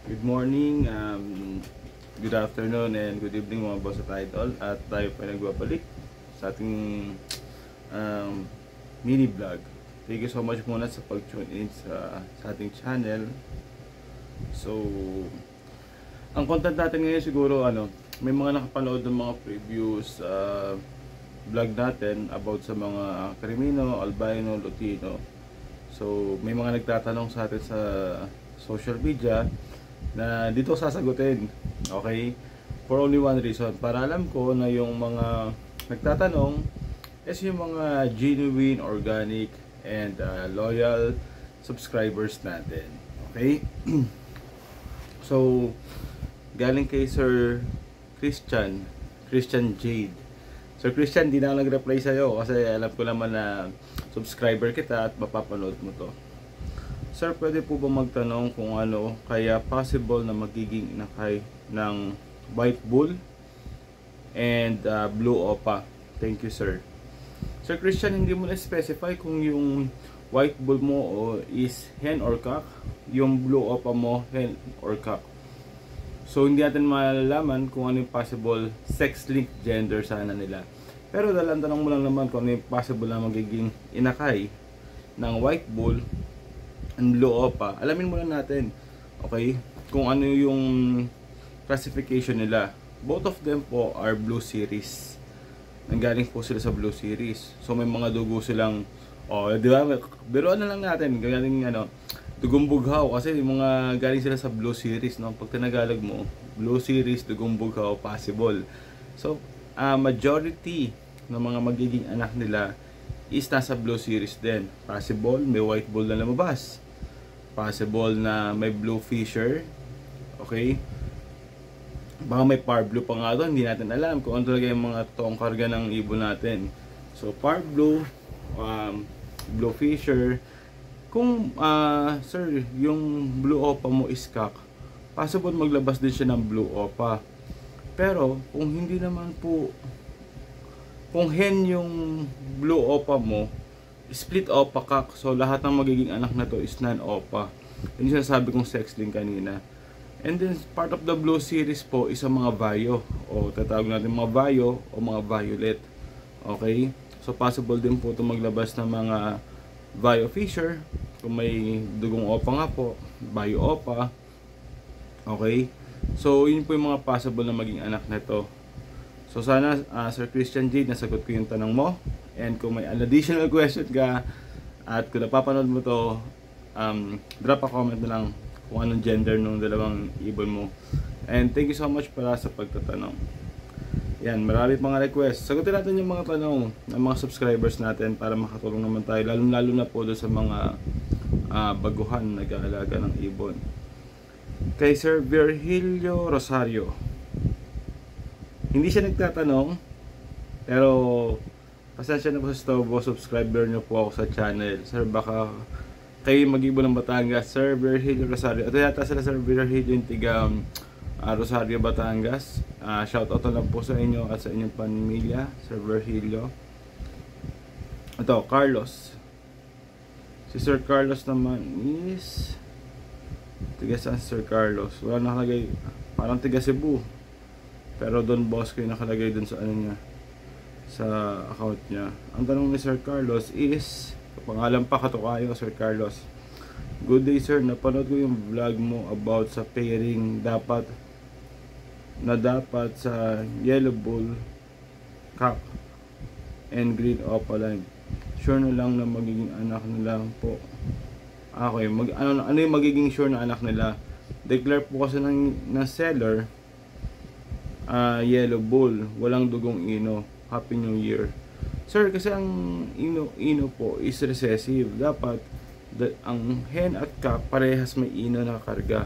Good morning, good afternoon, and good evening mga boss at idol. At tayo pa nagbabalik sa ating mini vlog. Thank you so much muna sa pag-tune in sa ating channel. So, ang content natin ngayon siguro may mga nakapanood ng mga previous vlog natin about sa mga Crimino, Albino, Lutino. So, may mga nagtatanong sa atin sa social media na dito sasagutin. Okay? For only one reason. Para alam ko na yung mga nagtatanong is yung mga genuine, organic, and loyal subscribers natin. Okay? So, galing kay Sir Christian Jade. Sir Christian, di na ako nag-reply sa'yo kasi alam ko naman na subscriber kita at mapapanood mo to. Sir, pwede po ba magtanong kung ano kaya possible na magiging inakay ng white bull and blue opa? Thank you, sir. Sir Christian, hindi mo na-specify kung yung white bull mo is hen or cock, yung blue opa mo hen or cock. So, hindi natin malalaman kung ano yung possible sex-linked gender sana nila. Pero tanong mo lang naman kung ano yung possible na magiging inakay ng white bull and blue opa. Alamin muna natin, okay, kung ano yung classification nila. Both of them po are blue series. Nanggaling po sila sa blue series. So may mga dugo silang, di ba? Pero ano lang natin, galing dugong bughaw kasi yung mga galing sila sa blue series, no? Pag tinagalog mo, blue series, dugong bughaw, possible. So, majority ng mga magiging anak nila is nasa blue series din. Possible, may white bull na lumabas. Possible na may blue fisher. Okay? Baka may par blue pa nga doon. Hindi natin alam kung ano talaga yung mga toong karga ng ibon natin. So, par blue, blue fisher. Kung, sir, yung blue opa mo is cock, possible maglabas din siya ng blue opa. Pero, kung hindi naman po, kung hen yung blue opa mo, split opa cock, so lahat ng magiging anak na to is non-opa. Yun yung sinasabi kong sex link kanina. And then part of the blue series po is ang mga vayo, o tatawag natin mga vayo o mga violet. Okay? So possible din po ito maglabas ng mga vayo fisher, kung may dugong opa nga po, vayo opa. Okay? So yun po yung mga possible na maging anak na to. So sana Sir Christian Jade, nasagot ko yung tanong mo. And kung may additional question ka at kung napapanood mo to, drop a comment na lang kung anong gender ng dalawang ibon mo. And thank you so much pala sa pagtatanong. Yan, marami pang request. Sagutin natin yung mga tanong ng mga subscribers natin para makatulong naman tayo, lalo na po doon sa mga baguhan na nag-aalaga ng ibon. Kay Sir Virgilio Rosario, hindi siya nagtatanong, pero pasensya na po sa Stobo, subscriber nyo po ako sa channel. Sir, baka kayo mag-ibon ng Batangas. Sir Virgilio Rosario. Ito yata sila Sir Virgilio yung tiga Rosario, Batangas. Shoutout na lang po sa inyo at sa inyong pamilya, Sir Virgilio. Ito, Carlos. Si Sir Carlos naman is tiga saan Sir Carlos? Wala nakalagay. Parang tiga Cebu. Pero Don Bosco yung nakalagay dun sa ano niya, sa account niya. Ang tanong ni Sir Carlos is, pangalan pa katukayo, Sir Carlos. Good day sir, napanood ko yung vlog mo about sa pairing dapat sa yellow bull cock and green opaline. Sure na lang na magiging anak nila po. Okay, ano yung magiging sure na anak nila? Declare po kasi ng seller, yellow bull, walang dugong ino. Happy New Year. Sir, kasi ang ino po is recessive. Dapat ang hen at cock parehas may ino na karga.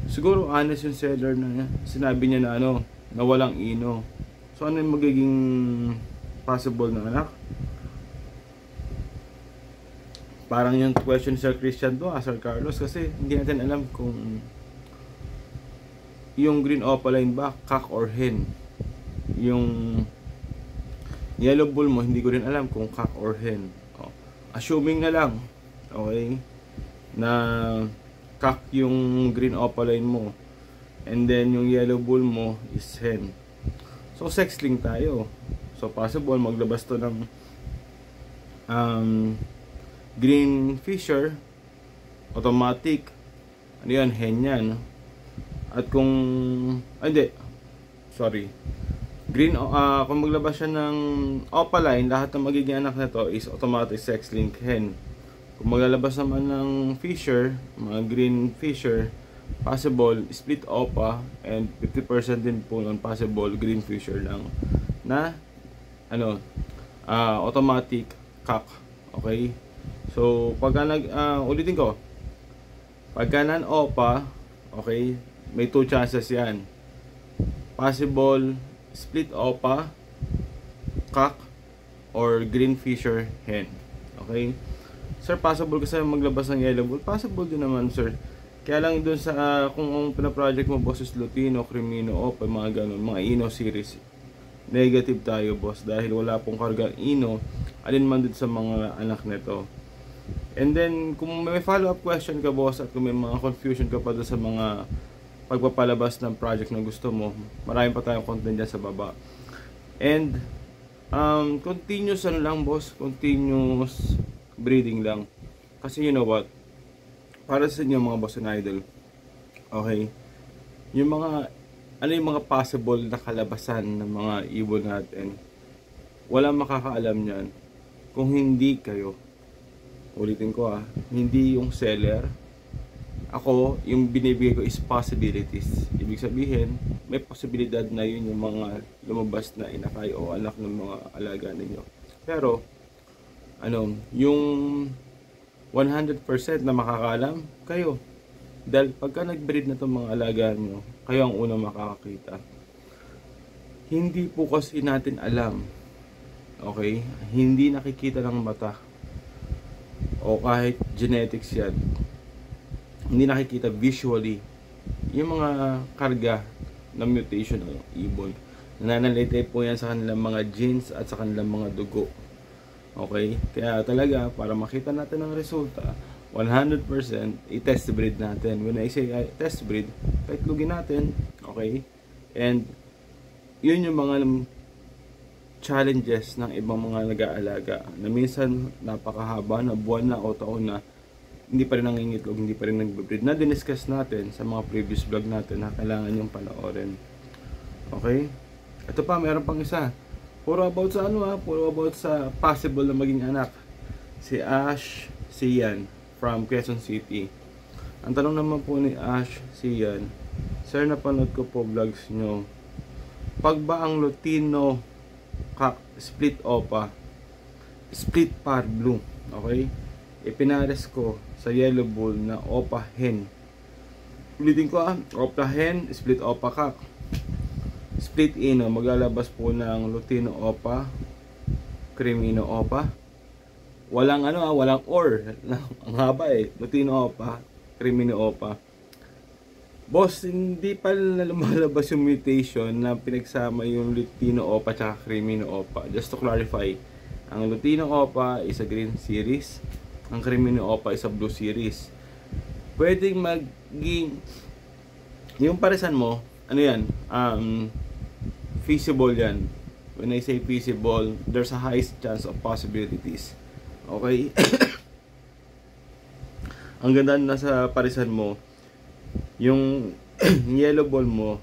Siguro honest yung seller na sinabi niya na na walang ino. So ano yung magiging possible na anak? Parang yung question ni Sir Christian to, Sir Carlos, kasi hindi natin alam kung yung green opaline ba cock or hen. Yung yellow bull mo, hindi ko rin alam kung cock or hen. Assuming na lang, okay, na cock yung green opaline mo. And then yung yellow bull mo is hen. So sexling tayo. So possible maglabas to ng green fisher, automatic. Ano yan? Hen yan. At kung hindi, sorry, green, kung maglabas siya ng opaline, lahat ng magiging anak nito is automatic sex link hen. Kung maglalabas naman ng fisher, mga green fisher, possible split opa, and 50% din po nun possible green fisher lang na ano, automatic cock. Okay, so pagka ulitin ko, pagka non-opa, okay, may 2 chances yan. Possible split opa, cock, or green fisher hen. Okay, sir, possible kasi maglabas ng yellow bull? Possible din naman, sir. Kaya lang doon sa kung ang pina-project mo, boss, is Lutino, Crimino, Opa, mga ganun, mga Ino series, negative tayo, boss, dahil wala pong karga Ino alin man dun sa mga anak nito. And then kung may follow-up question ka, boss, at kung may mga confusion ka pa doon sa mga pagpapalabas ng project na gusto mo, marami pa tayong content dyan sa baba. And continuous ano lang, boss, continuous breeding lang. Kasi you know what, para sa inyo mga boss and idol, okay, yung mga ano yung mga possible na kalabasan ng mga ibon natin, walang makakaalam yan kung hindi kayo. Ulitin ko, hindi yung seller. Ako, yung binibigay ko is possibilities. Ibig sabihin, may posibilidad na yun yung mga lumabas na inakay o anak ng mga alaga ninyo. Pero ano, yung 100% na makakaalam, kayo. Dahil pagka nag-breed na itong mga alaga nyo, kayo ang unang makakakita. Hindi po kasi natin alam, okay, hindi nakikita ng mata o kahit genetics yan, hindi nakikita visually yung mga karga ng mutation ng ibon. Nananalitay po yan sa kanilang mga genes at sa kanilang mga dugo. Okay, kaya talaga para makita natin ang resulta 100%, i-test breed natin. When I say test breed, paitlugin natin, okay? And yun yung mga challenges ng ibang mga nag-aalaga na minsan napakahaba na buwan na o taon na hindi pa rin nangingitlog, hindi pa rin nagbe-breed, na diniscuss natin sa mga previous vlog natin na kailangan yung panoorin. Okay? Ito pa, meron pang isa. Puro about sa ano, puro about sa possible na maging anak. Si Ash Sian from Quezon City. Ang tanong naman po ni Ash Sian, sir, napanood ko po vlogs nyo. Pag ba ang Lutino split opa, split par blue, okay, ipinares ko sa yellow bull na opa hen. Ulitin ko, opa hen, split opa cock, split ino, maglalabas po ng Lutino opa, Crimino opa. Walang ano, walang or. Ang haba Lutino opa, Crimino opa. Boss, hindi pa lumalabas yung mutation na pinagsama yung Lutino opa at Crimino opa. Just to clarify, ang Lutino opa is a green series, ang Crimino opa is a blue series. Pwedeng maging yung parisan mo, ano yan, feasible yan. When I say feasible, there's a high chance of possibilities. Okay? Ang ganda na sa parisan mo, yung yellow ball mo,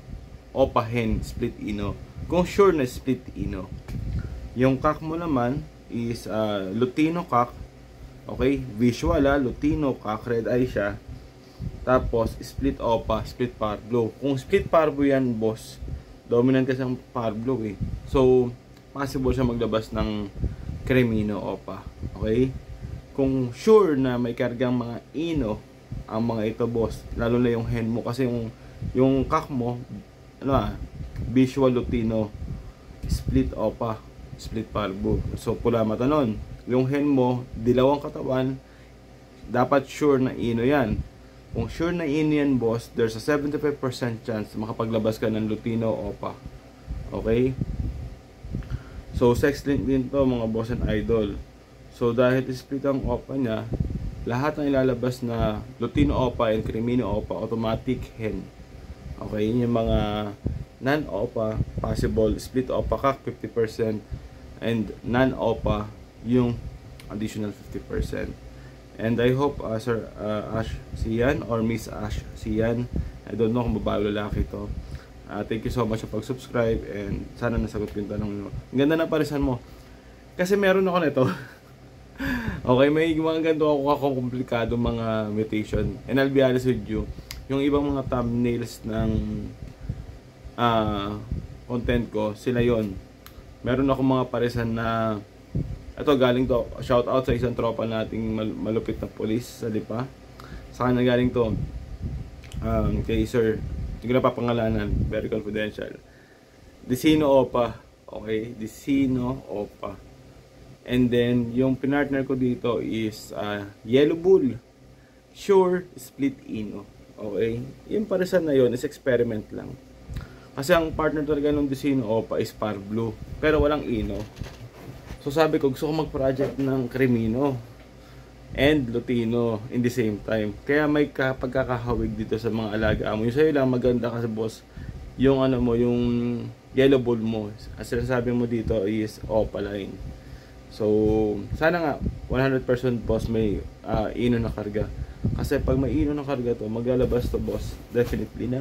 opa hen, split ino. Kung sure na split ino. Yung cock mo naman is Lutino cock. Okay? Visual Lutino cock, red eye siya. Tapos split opa, split parblo. Kung split parblo yan, boss, dominant kasi ang parblo So, possible siya maglabas ng Crimino opa. Okay? Kung sure na may kargang mga ino ang mga ito, boss, lalo na yung hen mo, kasi yung cock mo, ano visual Lutino, split opa, split parblo. So, pula mata nun. Yung hen mo, dilawang katawan, dapat sure na ino yan. Kung sure na ino yan, boss, there's a 75% chance makapaglabas ka ng Lutino opa. Okay? So, sex link din to, mga boss and idol. So, dahil split ang opa niya, lahat ng ilalabas na Lutino OPA and Cremino OPA, automatic hen. Okay, yun yung mga non-OPA, possible split OPA ka 50%, and non-OPA yung additional 50%. And I hope Sir Ash Sian or Miss Ash Sian, I don't know kung babae o lalaki to. Thank you so much sa pag-subscribe, and sana nasagot ko yung tanong nyo. Ang ganda na parisan mo. Kasi meron ako nito. Okay, may mga ganito ako komplikado mga mutation. And I'll be honest with you, yung ibang mga thumbnails ng content ko, sila yon. Meron ako mga parisan na ito, galing to, shout out sa isang tropa nating malupit na police sa Lipa. Sa kanya galing to, kay Sir, hindi ko na papangalanan, very confidential. Dicino OPA, okay, Dicino OPA. And then, yung pinartner ko dito is Yellow Bull, Sure Split Ino. Okay, yung parisan na yon is experiment lang. Kasi ang partner talaga ng Dicino OPA is Par Blue, pero walang Ino. So sabi ko, gusto ko mag-project ng Cremino and Lutino in the same time. Kaya may pagkakahawig dito sa mga alaga mo. Yung sa'yo lang maganda kasi boss, yung ano mo, yung yellow bull mo. As sinasabi mo dito is opaline. So sana nga 100% boss may ino na karga. Kasi pag may ino na karga to, maglalabas to boss definitely na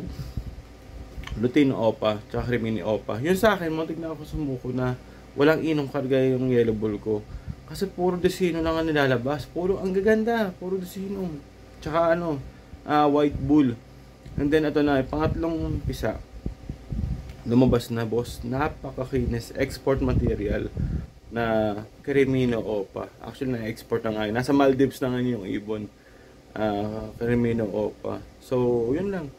Lutino OPA tsaka Cremino OPA. Yun sa akin, muntik na ako sumuko na walang inong karga yung yellow bull ko. Kasi puro Dicino lang ang nilalabas. Puro ang gaganda. Puro Dicino. Tsaka white bull. And then ito na, pangatlong pisa. Lumabas na boss. Napakakinis. Export material na Cremino OPA. Actually na-export na nga. Nasa Maldives na nga yung ibon. Cremino OPA. So, yun lang.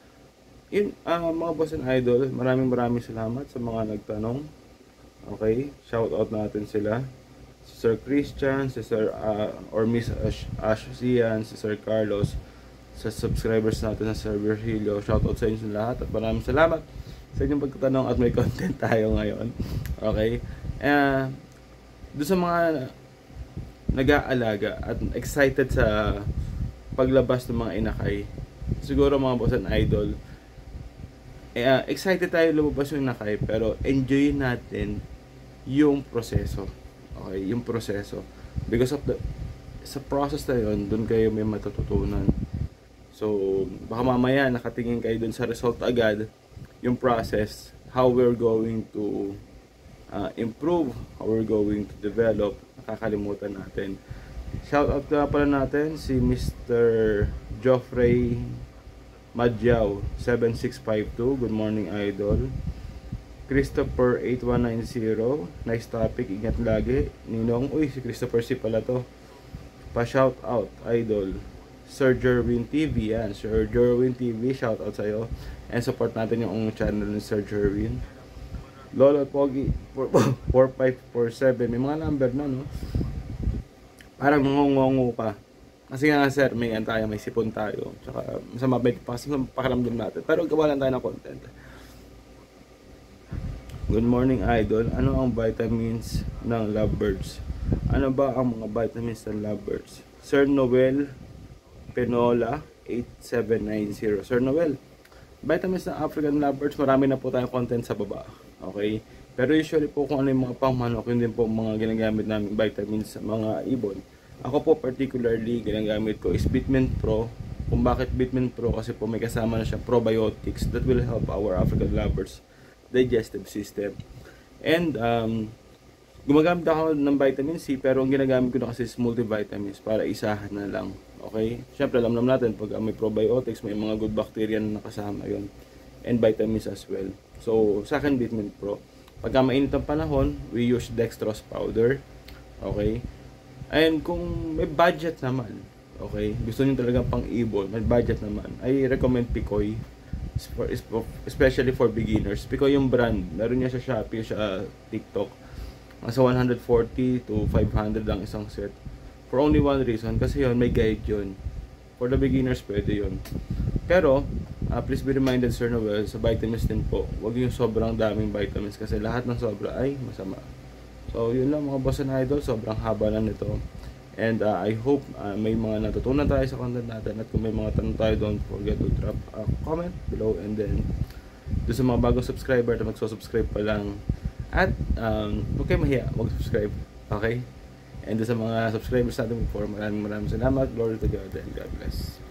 Yun, mga boss and idol, maraming salamat sa mga nagtanong. Okay, shout out natin sila. Si Sir Christian, si Sir or Miss Ash Sian, si Sir Carlos, sa subscribers natin sa Sir Virgilio. Shout out sa inyo lahat at maraming salamat sa inyong pagtatanong at may content tayo ngayon. Okay, doon sa mga nag-aalaga at excited sa paglabas ng mga inakay, siguro mga boss and idol, excited tayo lumabas yung inakay, pero enjoy natin yung proseso. Okay, yung proseso. Because of sa process na yun, dun kayo may matututunan. So, baka mamaya nakatingin kayo dun sa result agad, yung process, how we're going to improve, how we're going to develop, nakakalimutan natin. Shout out ka pala natin si Mr. Geoffrey Madjao 7652. Good morning, idol. Christopher 8190, nice topic, ingat lagi. Ninong, uy, si Christopher C pala to. Pa-shout out, idol. Sir Jerwin TV, yan. Sir Jerwin TV, shout out sa'yo. And support natin yung channel ni Sir Jerwin. Lolo Pogi 4547, may mga number na, no? Parang ngongongo pa. Kasi nga sir, may tayo, may sipon tayo. Tsaka masama ba pa kasi pakiramdam natin. Pero gawa lang tayo ng content. Good morning, idol. Ano ang vitamins ng lovebirds? Ano ba ang mga vitamins ng lovebirds? Sir Noel Penola 8790. Sir Noel, vitamins ng African lovebirds, marami na po tayong content sa baba. Okay? Pero usually po kung ano yung mga pangmanok, yun din po mga ginagamit namin vitamins sa mga ibon. Ako po particularly, ginagamit ko is Bitmin Pro. Kung bakit Bitmin Pro? Kasi po may kasama na siya probiotics that will help our African lovebirds digestive system. And gumagamit ako ng vitamin C, pero ang ginagamit ko na kasi is multivitamins para isahan na lang. Okay? Siyempre alam natin pag may probiotics, may mga good bacteria na nakasama yon, and vitamins as well. So sa akin Bitmin Pro. Pagka mainit ang panahon, we use dextrose powder. Okay? And kung may budget naman, okay, gusto niyo talaga pang ibon, may budget naman, I recommend Picoy. Especially for beginners. Picoy yung brand, meron niya sa Shopee, sa TikTok. Nasa 140 to 500 lang isang set. For only one reason, kasi yun, may guide yun. For the beginners, pwede yun. Pero, please be reminded, Sir Noel, sa vitamins din po, huwag yung sobrang daming vitamins kasi lahat ng sobra ay masama. So, yun lang mga boss and idol, sobrang haba lang nito. And I hope may mga natutunan tayo sa content natin, at kung may mga tanong tayo, don't forget to drop a comment below. And then doon sa mga bagong subscriber na magsusubscribe pa lang, at huwag kayo mahiya, mag-subscribe, okay? And doon sa mga subscribers natin before, maraming salamat. Glory to God and God bless.